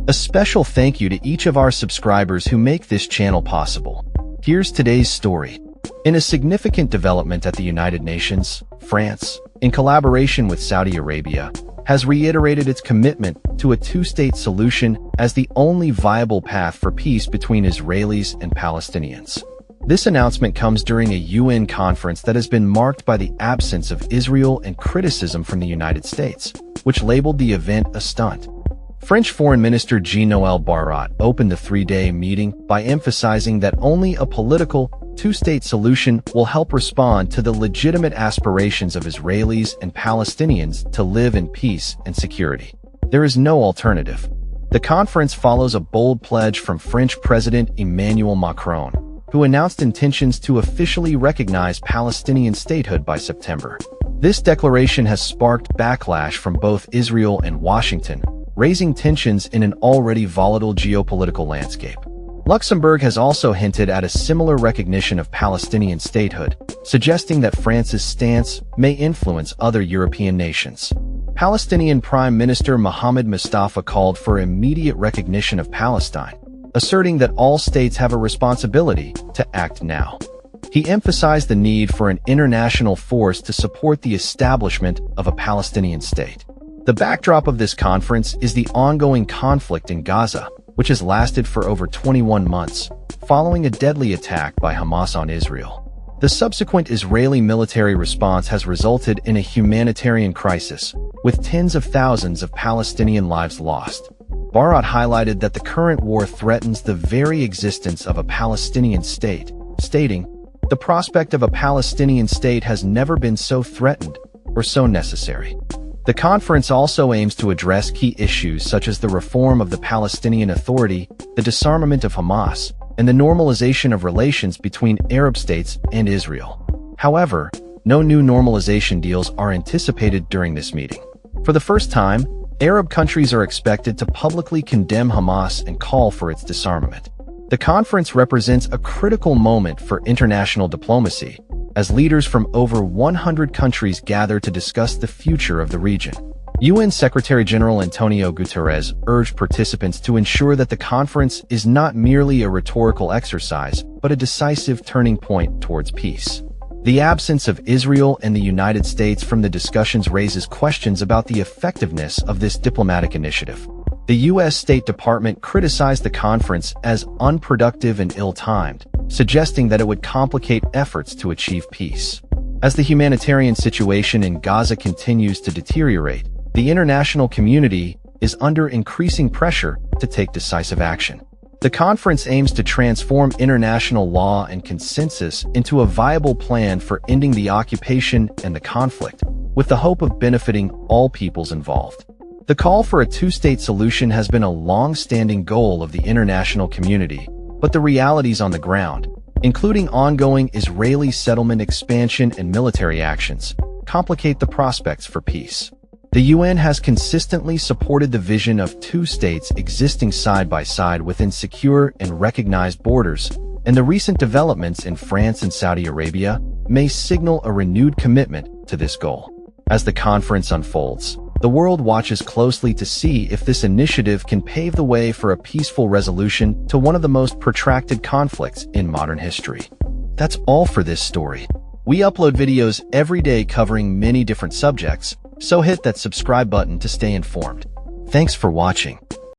A special thank you to each of our subscribers who make this channel possible. Here's today's story. In a significant development at the United Nations, France, in collaboration with Saudi Arabia, has reiterated its commitment to a two-state solution as the only viable path for peace between Israelis and Palestinians. This announcement comes during a UN conference that has been marked by the absence of Israel and criticism from the United States, which labeled the event a stunt. French Foreign Minister Jean-Noël Barrot opened the three-day meeting by emphasizing that only a political, two-state solution will help respond to the legitimate aspirations of Israelis and Palestinians to live in peace and security. There is no alternative. The conference follows a bold pledge from French President Emmanuel Macron, who announced intentions to officially recognize Palestinian statehood by September. This declaration has sparked backlash from both Israel and Washington, raising tensions in an already volatile geopolitical landscape. Luxembourg has also hinted at a similar recognition of Palestinian statehood, suggesting that France's stance may influence other European nations. Palestinian Prime Minister Mohammed Mustafa called for immediate recognition of Palestine, asserting that all states have a responsibility to act now. He emphasized the need for an international force to support the establishment of a Palestinian state. The backdrop of this conference is the ongoing conflict in Gaza, which has lasted for over 21 months, following a deadly attack by Hamas on Israel. The subsequent Israeli military response has resulted in a humanitarian crisis, with tens of thousands of Palestinian lives lost. Barrot highlighted that the current war threatens the very existence of a Palestinian state, stating, "The prospect of a Palestinian state has never been so threatened or so necessary." The conference also aims to address key issues such as the reform of the Palestinian Authority, the disarmament of Hamas, and the normalization of relations between Arab states and Israel. However, no new normalization deals are anticipated during this meeting. For the first time, Arab countries are expected to publicly condemn Hamas and call for its disarmament. The conference represents a critical moment for international diplomacy, as leaders from over 100 countries gather to discuss the future of the region. UN Secretary-General Antonio Guterres urged participants to ensure that the conference is not merely a rhetorical exercise, but a decisive turning point towards peace. The absence of Israel and the United States from the discussions raises questions about the effectiveness of this diplomatic initiative. The U.S. State Department criticized the conference as unproductive and ill-timed, suggesting that it would complicate efforts to achieve peace. As the humanitarian situation in Gaza continues to deteriorate, the international community is under increasing pressure to take decisive action. The conference aims to transform international law and consensus into a viable plan for ending the occupation and the conflict, with the hope of benefiting all peoples involved. The call for a two-state solution has been a long-standing goal of the international community, but the realities on the ground, including ongoing Israeli settlement expansion and military actions, complicate the prospects for peace. The UN has consistently supported the vision of two states existing side by side within secure and recognized borders, and the recent developments in France and Saudi Arabia may signal a renewed commitment to this goal. As the conference unfolds, the world watches closely to see if this initiative can pave the way for a peaceful resolution to one of the most protracted conflicts in modern history. That's all for this story. We upload videos every day covering many different subjects, so hit that subscribe button to stay informed. Thanks for watching.